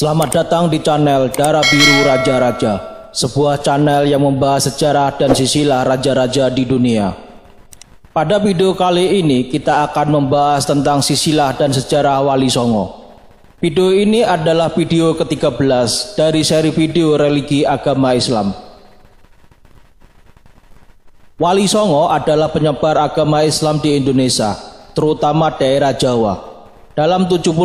Selamat datang di channel Darah Biru Raja-Raja, sebuah channel yang membahas sejarah dan silsilah raja-raja di dunia. Pada video kali ini kita akan membahas tentang silsilah dan sejarah Wali Songo. Video ini adalah video ke-13 dari seri video religi agama Islam. Wali Songo adalah penyebar agama Islam di Indonesia, terutama daerah Jawa. Dalam 75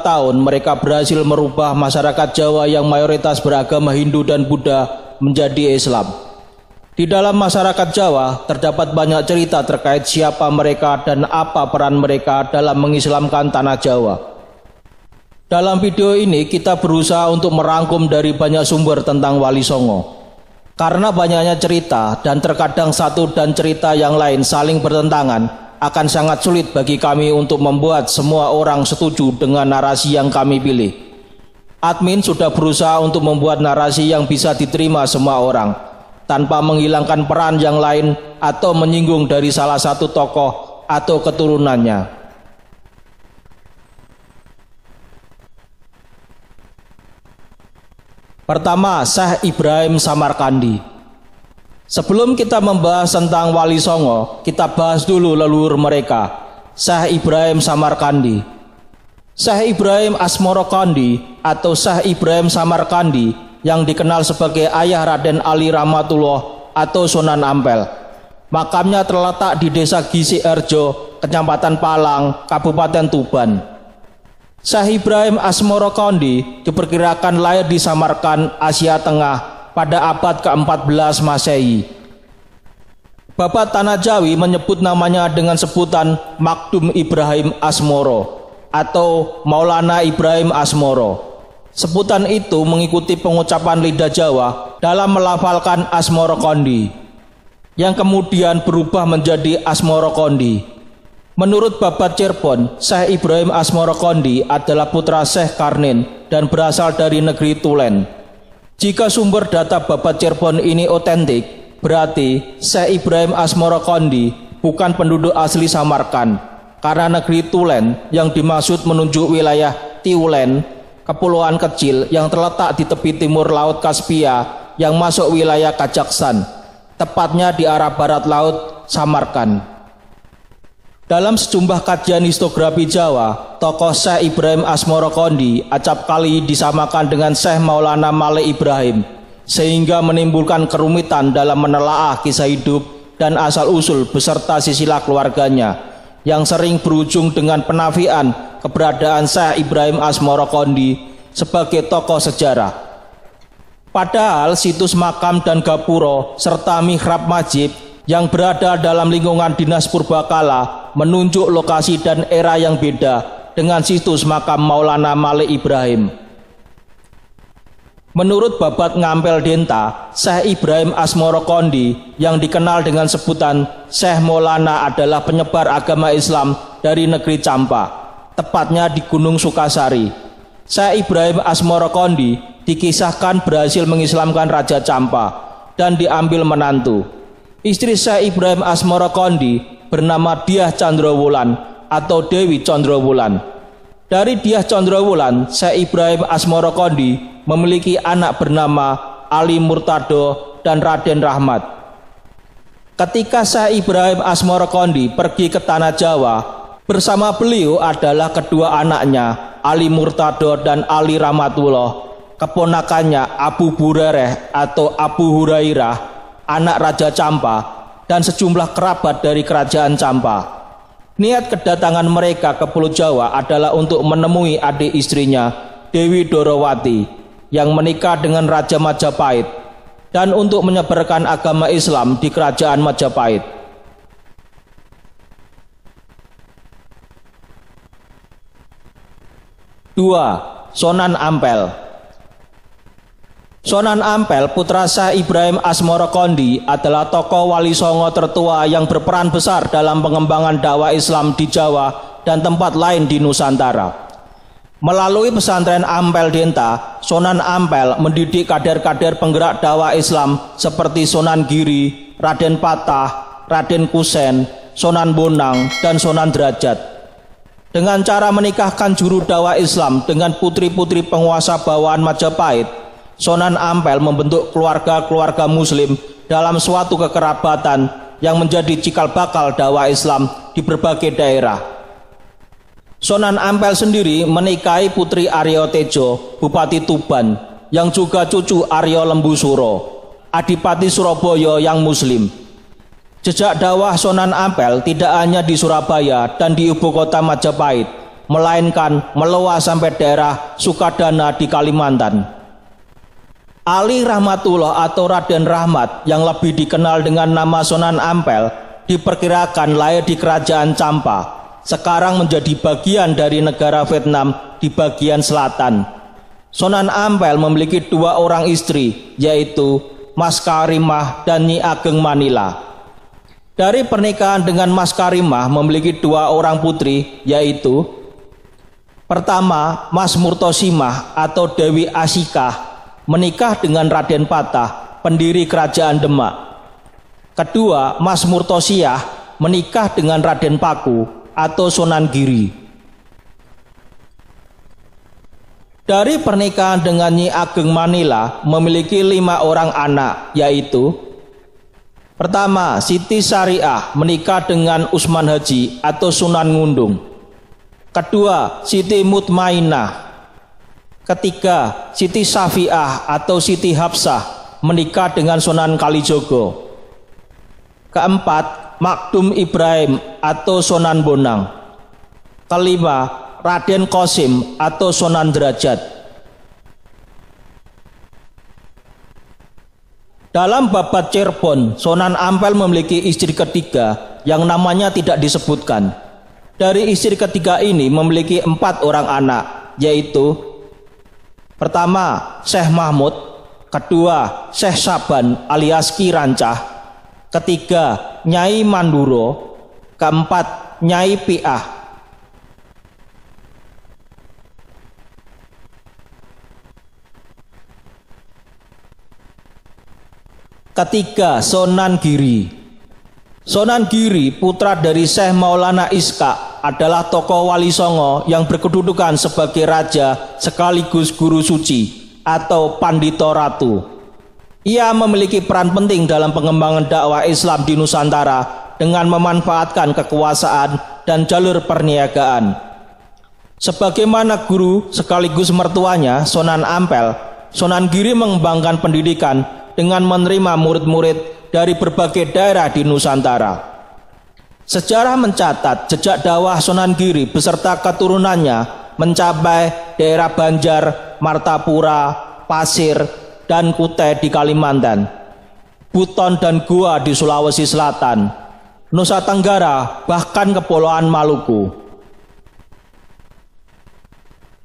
tahun mereka berhasil merubah masyarakat Jawa yang mayoritas beragama Hindu dan Buddha menjadi Islam. Di dalam masyarakat Jawa terdapat banyak cerita terkait siapa mereka dan apa peran mereka dalam mengislamkan tanah Jawa. Dalam video ini kita berusaha untuk merangkum dari banyak sumber tentang Wali Songo. Karena banyaknya cerita dan terkadang satu dan cerita yang lain saling bertentangan, akan sangat sulit bagi kami untuk membuat semua orang setuju dengan narasi yang kami pilih. Admin sudah berusaha untuk membuat narasi yang bisa diterima semua orang, tanpa menghilangkan peran yang lain atau menyinggung dari salah satu tokoh atau keturunannya. Pertama, Syekh Ibrahim Samarkandi. Sebelum kita membahas tentang Wali Songo, kita bahas dulu leluhur mereka, Syekh Ibrahim Samarkandi. Syekh Ibrahim Asmorokandi atau Syekh Ibrahim Samarkandi yang dikenal sebagai ayah Raden Ali Rahmatullah atau Sunan Ampel. Makamnya terletak di Desa Gisi-Erjo, Kecamatan Palang, Kabupaten Tuban. Syekh Ibrahim Asmorokandi diperkirakan lahir di Samarkand, Asia Tengah pada abad ke-14 Masehi. Babat Tanah Jawi menyebut namanya dengan sebutan Makdum Ibrahim Asmoro atau Maulana Ibrahim Asmoro. Sebutan itu mengikuti pengucapan lidah Jawa dalam melafalkan Asmorokondi, yang kemudian berubah menjadi Asmorokondi. Menurut Babat Cirebon, Syekh Ibrahim Asmorokondi adalah putra Syekh Karnin dan berasal dari negeri Tulen. Jika sumber data Babat Cirebon ini otentik, berarti Syekh Ibrahim Asmorokondi bukan penduduk asli Samarkand, karena negeri Tulen yang dimaksud menunjuk wilayah Tiulen, kepulauan kecil yang terletak di tepi timur Laut Kaspia yang masuk wilayah Kazakhstan, tepatnya di arah barat laut Samarkand. Dalam sejumlah kajian histografi Jawa, tokoh Syekh Ibrahim Asmorokondi acap kali disamakan dengan Syekh Maulana Malik Ibrahim, sehingga menimbulkan kerumitan dalam menelaah kisah hidup dan asal-usul beserta silsilah keluarganya, yang sering berujung dengan penafian keberadaan Syekh Ibrahim Asmorokondi sebagai tokoh sejarah. Padahal situs makam dan gapuro serta mihrab masjid yang berada dalam lingkungan Dinas Purbakala menunjuk lokasi dan era yang beda dengan situs makam Maulana Malik Ibrahim. Menurut Babat Ngampel Denta, Syekh Ibrahim Asmorokondi yang dikenal dengan sebutan Syekh Maulana adalah penyebar agama Islam dari negeri Campa, tepatnya di Gunung Sukasari. Syekh Ibrahim Asmorokondi dikisahkan berhasil mengislamkan Raja Campa dan diambil menantu. Istri Syekh Ibrahim Asmorokondi bernama Dyah Candrawulan atau Dewi Candrawulan. Dari Dyah Candrawulan, Syekh Ibrahim Asmorokondi memiliki anak bernama Ali Murtado dan Raden Rahmat. Ketika Syekh Ibrahim Asmorokondi pergi ke Tanah Jawa, bersama beliau adalah kedua anaknya, Ali Murtado dan Ali Rahmatullah, keponakannya Abu Burereh atau Abu Hurairah, anak Raja Campa, dan sejumlah kerabat dari kerajaan Campa. Niat kedatangan mereka ke Pulau Jawa adalah untuk menemui adik istrinya, Dewi Dorowati, yang menikah dengan Raja Majapahit, dan untuk menyebarkan agama Islam di kerajaan Majapahit. Dua, Sunan Ampel. Sunan Ampel, putra Syekh Ibrahim Asmorokondi, adalah tokoh Wali Songo tertua yang berperan besar dalam pengembangan dakwah Islam di Jawa dan tempat lain di Nusantara. Melalui pesantren Ampel Denta, Sunan Ampel mendidik kader-kader penggerak dakwah Islam seperti Sunan Giri, Raden Patah, Raden Kusen, Sunan Bonang, dan Sunan Derajat. dengan cara menikahkan juru dakwah Islam dengan putri-putri penguasa bawahan Majapahit, Sunan Ampel membentuk keluarga-keluarga Muslim dalam suatu kekerabatan yang menjadi cikal bakal dakwah Islam di berbagai daerah. Sunan Ampel sendiri menikahi putri Aryo Tejo, Bupati Tuban, yang juga cucu Aryo Lembusuro, Adipati Surabaya yang Muslim. Jejak dakwah Sunan Ampel tidak hanya di Surabaya dan di ibu kota Majapahit, melainkan meluas sampai daerah Sukadana di Kalimantan. Ali Rahmatullah atau Raden Rahmat yang lebih dikenal dengan nama Sunan Ampel diperkirakan lahir di Kerajaan Champa, sekarang menjadi bagian dari negara Vietnam di bagian selatan. Sunan Ampel memiliki 2 orang istri, yaitu Mas Karimah dan Nyi Ageng Manila. Dari pernikahan dengan Mas Karimah memiliki 2 orang putri, yaitu pertama Mas Murtosimah atau Dewi Asikah menikah dengan Raden Patah, pendiri Kerajaan Demak. Kedua, Mas Murtosiah menikah dengan Raden Paku atau Sunan Giri. Dari pernikahan dengan Nyi Ageng Manila memiliki 5 orang anak, yaitu pertama, Siti Syariah menikah dengan Usman Haji atau Sunan Ngundung. Kedua, Siti Mutmainah. Ketiga, Siti Safiah atau Siti Hafsah menikah dengan Sunan Kalijogo. Keempat, Makdum Ibrahim atau Sunan Bonang. Kelima, Raden Qasim atau Sunan Derajat. Dalam babat Cirebon, Sunan Ampel memiliki istri ketiga yang namanya tidak disebutkan. Dari istri ketiga ini memiliki 4 orang anak, yaitu pertama, Syekh Mahmud. Kedua, Syekh Saban alias Ki Rancah. Ketiga, Nyai Manduro. Keempat, Nyai Piah. Ketiga, Sunan Giri. Sunan Giri, putra dari Syekh Maulana Iskak, adalah tokoh Wali Songo yang berkedudukan sebagai raja sekaligus guru suci atau Pandito Ratu. Ia memiliki peran penting dalam pengembangan dakwah Islam di Nusantara dengan memanfaatkan kekuasaan dan jalur perniagaan. Sebagaimana guru sekaligus mertuanya, Sunan Ampel, Sunan Giri mengembangkan pendidikan dengan menerima murid-murid dari berbagai daerah di Nusantara. Sejarah mencatat jejak dakwah Sunan Giri beserta keturunannya mencapai daerah Banjar, Martapura, Pasir, dan Kutai di Kalimantan, Buton dan Goa di Sulawesi Selatan, Nusa Tenggara, bahkan Kepulauan Maluku.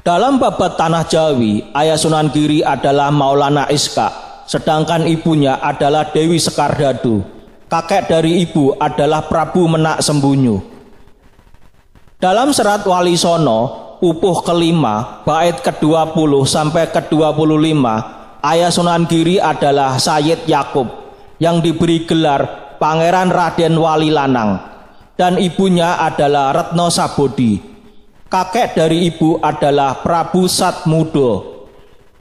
Dalam babat Tanah Jawi, ayah Sunan Giri adalah Maulana Iskak, sedangkan ibunya adalah Dewi Sekardadu. Kakek dari ibu adalah Prabu Menak Sembunyu. Dalam serat Wali Sono, pupuh kelima, bait ke-20 sampai ke-25, ayah Sunan Giri adalah Sayyid Yakub yang diberi gelar Pangeran Raden Wali Lanang, dan ibunya adalah Retno Sabodi. Kakek dari ibu adalah Prabu Satmudo.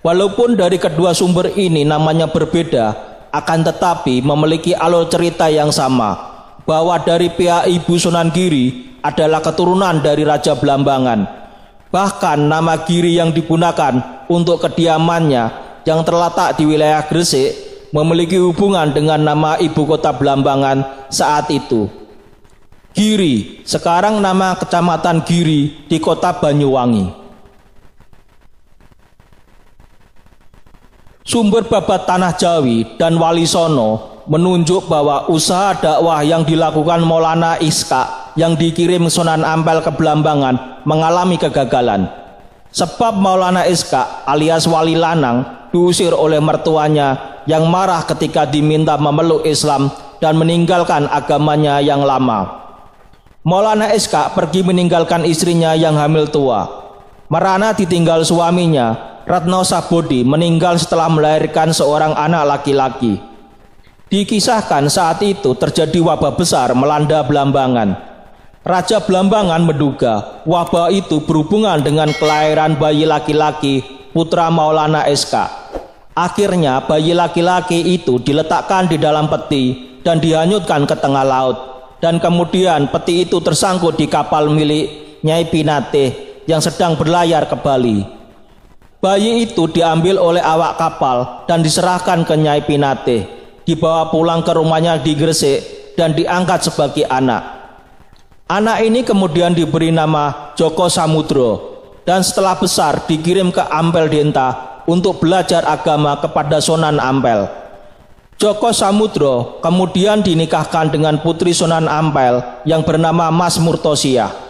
Walaupun dari kedua sumber ini namanya berbeda, akan tetapi memiliki alur cerita yang sama, bahwa dari pihak ibu Sunan Giri adalah keturunan dari Raja Blambangan. Bahkan nama Giri yang digunakan untuk kediamannya yang terletak di wilayah Gresik memiliki hubungan dengan nama ibu kota Blambangan saat itu. Giri, sekarang nama Kecamatan Giri di kota Banyuwangi. Sumber babat Tanah Jawi dan Wali Sono menunjuk bahwa usaha dakwah yang dilakukan Maulana Iskak yang dikirim Sunan Ampel ke Blambangan mengalami kegagalan. Sebab Maulana Iskak alias Wali Lanang diusir oleh mertuanya yang marah ketika diminta memeluk Islam dan meninggalkan agamanya yang lama. Maulana Iskak pergi meninggalkan istrinya yang hamil tua. Merana ditinggal suaminya, Retno Sabodi, meninggal setelah melahirkan seorang anak laki-laki. Dikisahkan saat itu terjadi wabah besar melanda Blambangan. Raja Blambangan menduga wabah itu berhubungan dengan kelahiran bayi laki-laki putra Maulana SK. Akhirnya bayi laki-laki itu diletakkan di dalam peti dan dihanyutkan ke tengah laut. Dan kemudian peti itu tersangkut di kapal milik Nyai Pinatih yang sedang berlayar ke Bali. Bayi itu diambil oleh awak kapal dan diserahkan ke Nyai Pinatih, dibawa pulang ke rumahnya di Gresik dan diangkat sebagai anak. Anak ini kemudian diberi nama Joko Samudro dan setelah besar dikirim ke Ampel Denta untuk belajar agama kepada Sunan Ampel. Joko Samudro kemudian dinikahkan dengan putri Sunan Ampel yang bernama Mas Murtosiah.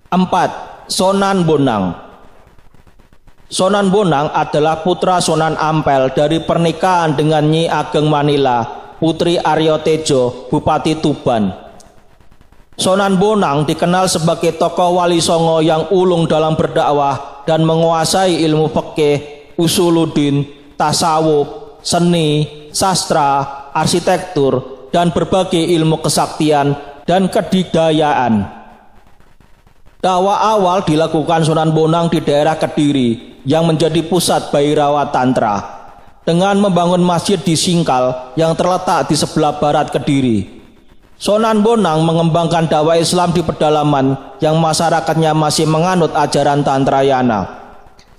Empat, Sunan Bonang. Sunan Bonang adalah putra Sunan Ampel dari pernikahan dengan Nyi Ageng Manila, putri Aryo Tejo, Bupati Tuban. Sunan Bonang dikenal sebagai tokoh wali songo yang ulung dalam berdakwah dan menguasai ilmu fikih, usuluddin, tasawuf, seni, sastra, arsitektur, dan berbagai ilmu kesaktian dan kedikdayaan. Dakwah awal dilakukan Sunan Bonang di daerah Kediri yang menjadi pusat Bhairawa Tantra dengan membangun masjid di Singkal yang terletak di sebelah barat Kediri. Sunan Bonang mengembangkan dakwah Islam di pedalaman yang masyarakatnya masih menganut ajaran Tantrayana.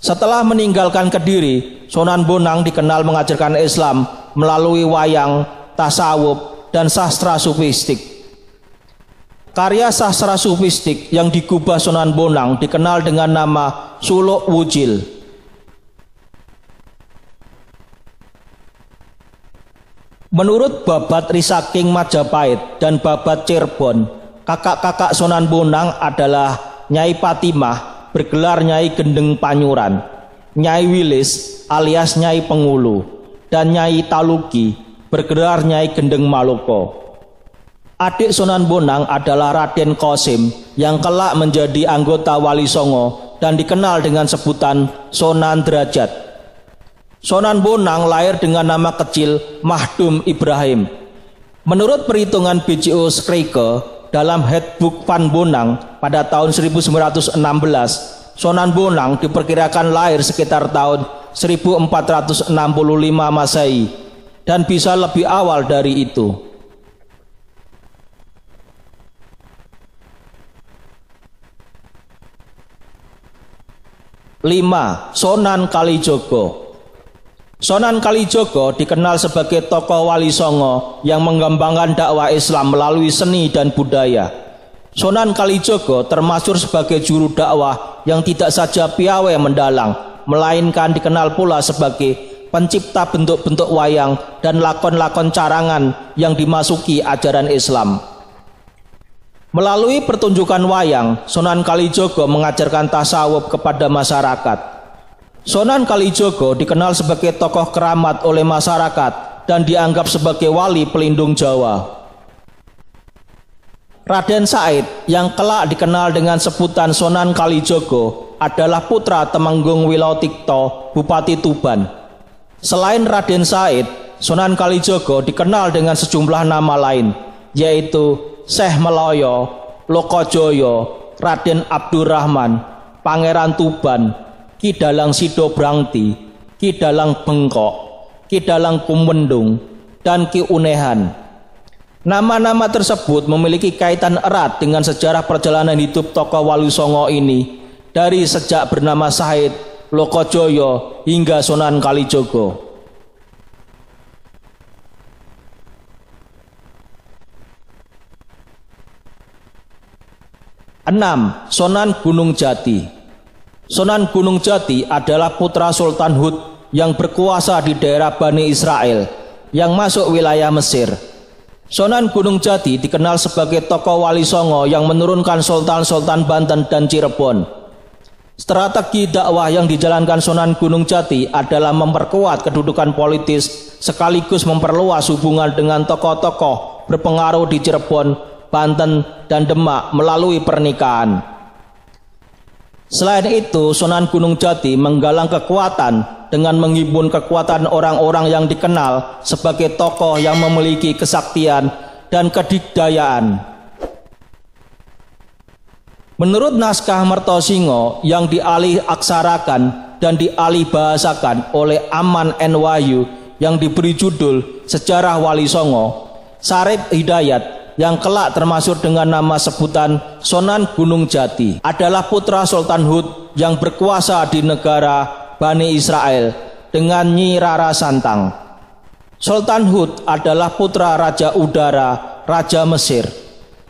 Setelah meninggalkan Kediri, Sunan Bonang dikenal mengajarkan Islam melalui wayang, tasawuf, dan sastra sufistik. Karya sastra sufistik yang digubah Sunan Bonang dikenal dengan nama Suluk Wujil. Menurut Babat Risaking Majapahit dan Babat Cirebon, kakak-kakak Sunan Bonang adalah Nyai Patimah bergelar Nyai Gendeng Panyuran, Nyai Wilis alias Nyai Pengulu, dan Nyai Taluki bergelar Nyai Gendeng Maloko. Adik Sunan Bonang adalah Raden Qasim yang kelak menjadi anggota Wali Songo dan dikenal dengan sebutan Sunan Derajat. Sunan Bonang lahir dengan nama kecil Mahdum Ibrahim. Menurut perhitungan BJO Skrike dalam Handbook Van Bonang pada tahun 1916, Sunan Bonang diperkirakan lahir sekitar tahun 1465 Masehi dan bisa lebih awal dari itu. 5. Sunan Kalijogo. Sunan Kalijogo dikenal sebagai tokoh wali songo yang mengembangkan dakwah Islam melalui seni dan budaya. Sunan Kalijogo termasuk sebagai juru dakwah yang tidak saja piawai mendalang, melainkan dikenal pula sebagai pencipta bentuk-bentuk wayang dan lakon-lakon carangan yang dimasuki ajaran Islam. Melalui pertunjukan wayang, Sunan Kalijogo mengajarkan tasawuf kepada masyarakat. Sunan Kalijogo dikenal sebagai tokoh keramat oleh masyarakat dan dianggap sebagai wali pelindung Jawa. Raden Said yang kelak dikenal dengan sebutan Sunan Kalijogo adalah putra Temenggung Wilotikto, Bupati Tuban. Selain Raden Said, Sunan Kalijogo dikenal dengan sejumlah nama lain, yaitu Syekh Meloyo, Lokojoyo, Raden Abdurrahman, Pangeran Tuban, Ki Dalang Sido Brangti, Ki Dalang Bengkok, Ki Dalang Kumendung, dan Ki Unehan. Nama-nama tersebut memiliki kaitan erat dengan sejarah perjalanan hidup tokoh Wali Songo ini dari sejak bernama Said, Lokojoyo hingga Sunan Kalijogo. 6. Sunan Gunung Jati. Sunan Gunung Jati adalah putra Sultan Hud yang berkuasa di daerah Bani Israel yang masuk wilayah Mesir. Sunan Gunung Jati dikenal sebagai tokoh Wali Songo yang menurunkan Sultan-Sultan Banten dan Cirebon. Strategi dakwah yang dijalankan Sunan Gunung Jati adalah memperkuat kedudukan politis sekaligus memperluas hubungan dengan tokoh-tokoh berpengaruh di Cirebon, Banten, dan Demak melalui pernikahan. Selain itu, Sunan Gunung Jati menggalang kekuatan dengan menghimpun kekuatan orang-orang yang dikenal sebagai tokoh yang memiliki kesaktian dan kedikdayaan. Menurut naskah Mertosingo yang dialih aksarakan dan dialih bahasakan oleh Aman N. Wahyu yang diberi judul Sejarah Wali Songo, Sarip Hidayat yang kelak termasuk dengan nama sebutan Sunan Gunung Jati adalah putra Sultan Hud yang berkuasa di negara Bani Israel dengan Nyi Rara Santang. Sultan Hud adalah putra Raja Udara, Raja Mesir.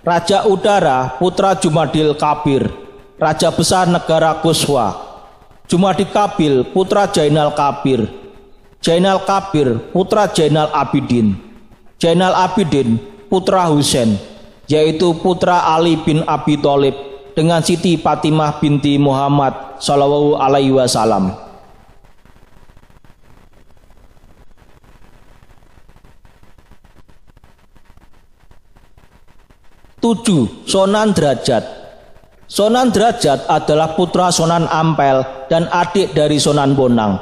Raja Udara putra Jumadil Kabir, Raja Besar negara Kuswa. Jumadil Kabil putra Jainal Kabir. Jainal Kabir putra Jainal Abidin. Jainal Abidin putra Husain, yaitu putra Ali bin Abi Thalib dengan Siti Fatimah binti Muhammad Shallallahu Alaihi Wasallam. Tujuh, Sunan Derajat. Sunan Derajat adalah putra Sunan Ampel dan adik dari Sunan Bonang.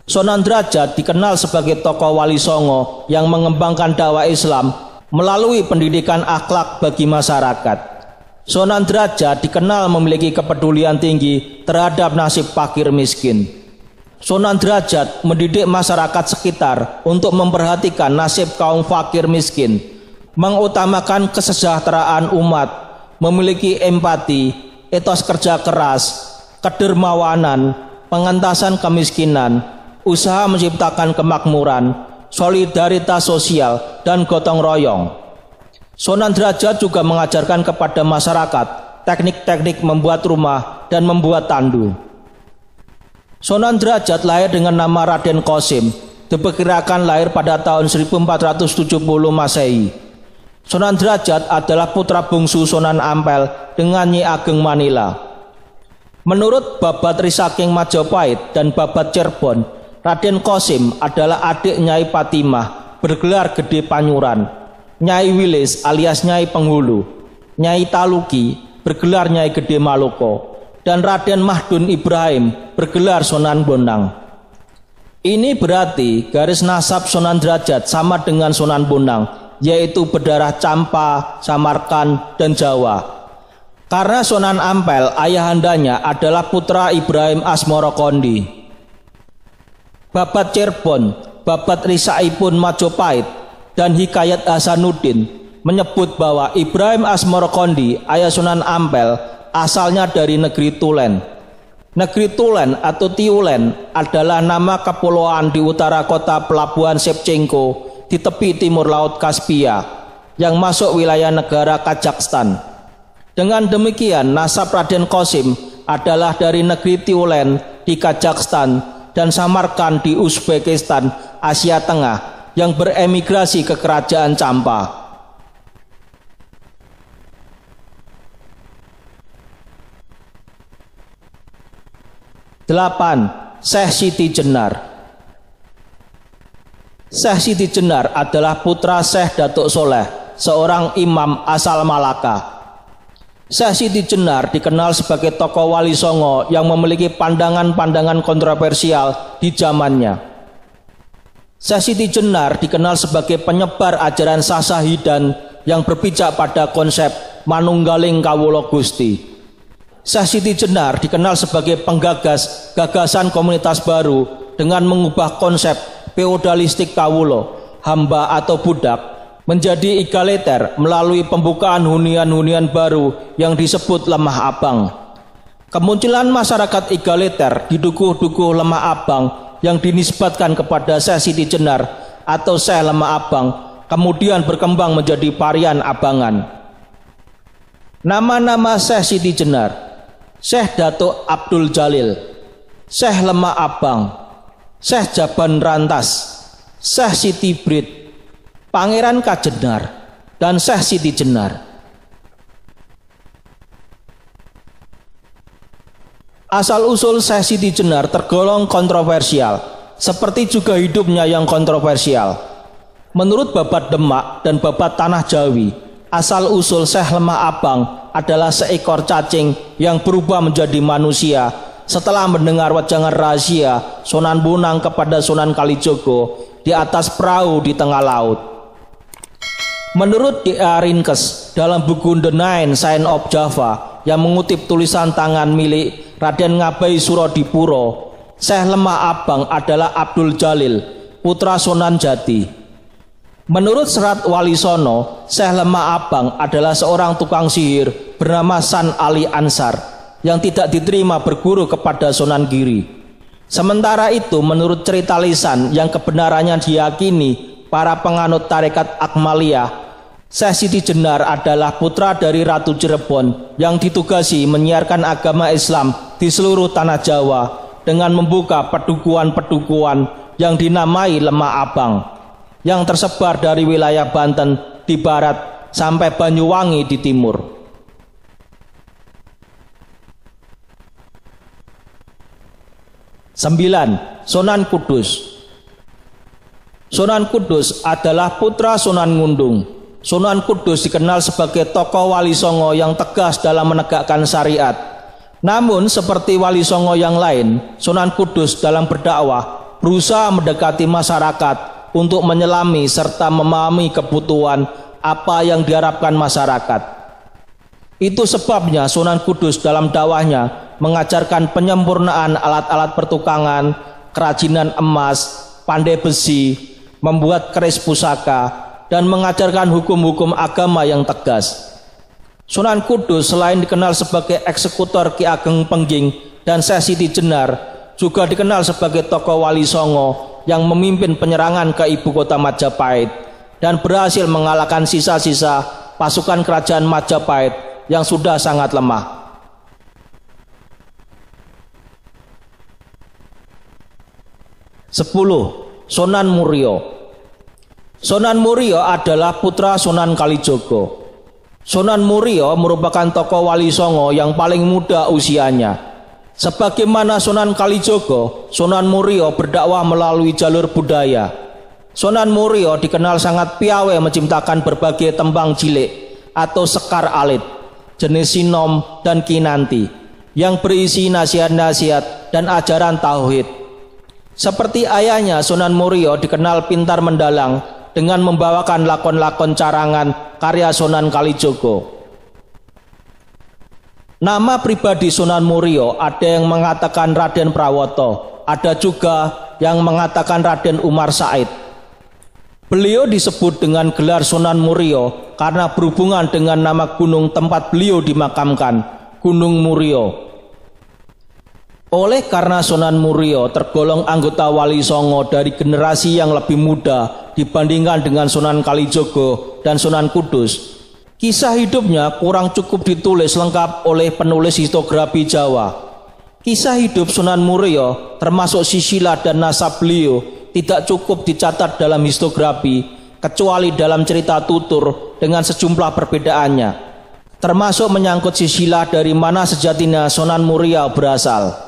Sunan Derajat dikenal sebagai tokoh Wali Songo yang mengembangkan dakwah Islam melalui pendidikan akhlak bagi masyarakat. Sunan Derajat dikenal memiliki kepedulian tinggi terhadap nasib fakir miskin. Sunan Derajat mendidik masyarakat sekitar untuk memperhatikan nasib kaum fakir miskin, mengutamakan kesejahteraan umat, memiliki empati, etos kerja keras, kedermawanan, pengentasan kemiskinan, usaha menciptakan kemakmuran, solidaritas sosial, dan gotong royong. Sunan Derajat juga mengajarkan kepada masyarakat teknik-teknik membuat rumah dan membuat tandu. Sunan Derajat lahir dengan nama Raden Qasim, diperkirakan lahir pada tahun 1470 Masehi. Sunan Derajat adalah putra bungsu Sunan Ampel dengan Nyi Ageng Manila. Menurut Babat Risaking Majapahit dan Babat Cirebon, Raden Qasim adalah adik Nyai Fatimah bergelar Gede Panyuran, Nyai Wilis alias Nyai Penghulu, Nyai Taluki bergelar Nyai Gede Maloko, dan Raden Mahdun Ibrahim bergelar Sunan Bonang. Ini berarti garis nasab Sunan Derajat sama dengan Sunan Bonang, yaitu berdarah Campa, Samarkand, dan Jawa. Karena Sunan Ampel ayahandanya adalah putra Ibrahim Asmoro Kondi. Babat Cirebon, Babat Risaipun Majapahit, dan Hikayat Hasanuddin menyebut bahwa Ibrahim Asmoro Kondi ayah Sunan Ampel asalnya dari negeri Tulen. Negeri Tulen atau Tiulen adalah nama kepulauan di utara kota pelabuhan Shevchenko di tepi timur Laut Kaspia yang masuk wilayah negara Kazakhstan. Dengan demikian, nasab Raden Qasim adalah dari negeri Tiulen di Kazakhstan dan Samarkand di Uzbekistan, Asia Tengah, yang beremigrasi ke kerajaan Campa. 8. Syekh Siti Jenar. Syekh Siti Jenar adalah putra Syekh Datuk Soleh, seorang imam asal Malaka. Syekh Siti Jenar dikenal sebagai tokoh Wali Songo yang memiliki pandangan-pandangan kontroversial di zamannya. Syekh Siti Jenar dikenal sebagai penyebar ajaran Sasahidan yang berpijak pada konsep manunggaling kawula Gusti. Syekh Siti Jenar dikenal sebagai penggagas gagasan komunitas baru dengan mengubah konsep feodalistik kawula, hamba atau budak menjadi egaliter melalui pembukaan hunian-hunian baru yang disebut lemah abang. Kemunculan masyarakat egaliter di dukuh-dukuh lemah abang yang dinisbatkan kepada Syekh Siti Jenar atau Syekh Lemah Abang kemudian berkembang menjadi varian abangan. Nama-nama Syekh Siti Jenar: Syekh Datuk Abdul Jalil, Syekh Lemah Abang, Syekh Jaban Rantas, Syekh Siti Brit, Pangeran Kajenar, dan Syekh Siti Jenar. Asal-usul Syekh Siti Jenar tergolong kontroversial, seperti juga hidupnya yang kontroversial. Menurut Babat Demak dan Babat Tanah Jawi, asal-usul Syekh Lemah Abang adalah seekor cacing yang berubah menjadi manusia setelah mendengar wejangan rahasia Sunan Bonang kepada Sunan Kalijogo di atas perahu di tengah laut. Menurut D.A. Rinkes dalam buku The Nine Signs of Java yang mengutip tulisan tangan milik Raden Ngabai Surodipuro, Syekh Lemah Abang adalah Abdul Jalil, putra Sunan Jati. Menurut serat Wali Sono, Syekh Lemah Abang adalah seorang tukang sihir bernama San Ali Ansar yang tidak diterima berguru kepada Sunan Giri. Sementara itu, menurut cerita lisan yang kebenarannya diyakini para penganut tarekat Akmaliyah, Syekh Siti Jenar adalah putra dari Ratu Cirebon yang ditugasi menyiarkan agama Islam di seluruh tanah Jawa dengan membuka pedukuhan-pedukuhan yang dinamai Lemah Abang, yang tersebar dari wilayah Banten di barat sampai Banyuwangi di timur. 9. Sunan Kudus. Sunan Kudus adalah putra Sunan Ngundung. Sunan Kudus dikenal sebagai tokoh Wali Songo yang tegas dalam menegakkan syariat. Namun seperti Wali Songo yang lain, Sunan Kudus dalam berdakwah berusaha mendekati masyarakat untuk menyelami serta memahami kebutuhan apa yang diharapkan masyarakat. Itu sebabnya Sunan Kudus dalam dakwahnya mengajarkan penyempurnaan alat-alat pertukangan, kerajinan emas, pandai besi, membuat keris pusaka, dan mengajarkan hukum-hukum agama yang tegas. Sunan Kudus selain dikenal sebagai eksekutor Ki Ageng Pengging dan Syekh Siti Jenar, juga dikenal sebagai tokoh Wali Songo yang memimpin penyerangan ke ibu kota Majapahit dan berhasil mengalahkan sisa-sisa pasukan kerajaan Majapahit yang sudah sangat lemah. 10. Sunan Muria. Sunan Muria adalah putra Sunan Kalijogo. Sunan Muria merupakan tokoh Wali Songo yang paling muda usianya. Sebagaimana Sunan Kalijogo, Sunan Muria berdakwah melalui jalur budaya. Sunan Muria dikenal sangat piawai menciptakan berbagai tembang cilik atau sekar alit, jenis sinom dan kinanti, yang berisi nasihat-nasihat dan ajaran tauhid. Seperti ayahnya, Sunan Muria dikenal pintar mendalang dengan membawakan lakon-lakon carangan karya Sunan Kalijogo. Nama pribadi Sunan Muria ada yang mengatakan Raden Prawoto, ada juga yang mengatakan Raden Umar Said. Beliau disebut dengan gelar Sunan Muria karena berhubungan dengan nama gunung tempat beliau dimakamkan, Gunung Muria. Oleh karena Sunan Muria tergolong anggota Wali Songo dari generasi yang lebih muda dibandingkan dengan Sunan Kalijogo dan Sunan Kudus, kisah hidupnya kurang cukup ditulis lengkap oleh penulis historiografi Jawa. Kisah hidup Sunan Muria termasuk silsilah dan nasab beliau tidak cukup dicatat dalam historiografi kecuali dalam cerita tutur dengan sejumlah perbedaannya, termasuk menyangkut silsilah dari mana sejatinya Sunan Muria berasal.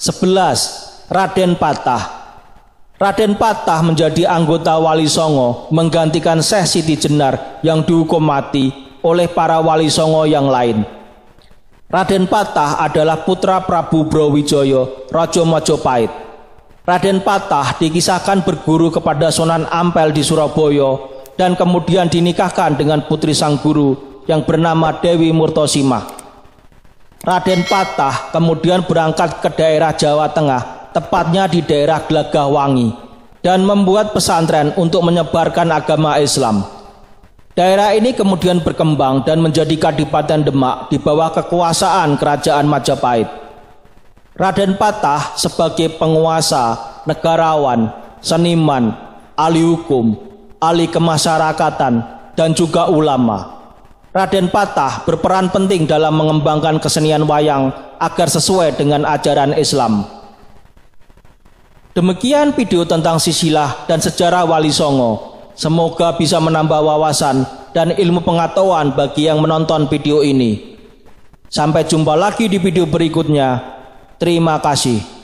11. Raden Patah. Raden Patah menjadi anggota Wali Songo menggantikan Syekh Siti Jenar yang dihukum mati oleh para Wali Songo yang lain. Raden Patah adalah putra Prabu Brawijaya, Raja Majapahit. Raden Patah dikisahkan berguru kepada Sunan Ampel di Surabaya dan kemudian dinikahkan dengan putri sang guru yang bernama Dewi Murtosimah. Raden Patah kemudian berangkat ke daerah Jawa Tengah, tepatnya di daerah Glagahwangi, dan membuat pesantren untuk menyebarkan agama Islam. Daerah ini kemudian berkembang dan menjadi Kadipaten Demak di bawah kekuasaan Kerajaan Majapahit. Raden Patah sebagai penguasa, negarawan, seniman, ahli hukum, ahli kemasyarakatan, dan juga ulama. Raden Patah berperan penting dalam mengembangkan kesenian wayang agar sesuai dengan ajaran Islam. Demikian video tentang silsilah dan sejarah Wali Songo. Semoga bisa menambah wawasan dan ilmu pengetahuan bagi yang menonton video ini. Sampai jumpa lagi di video berikutnya. Terima kasih.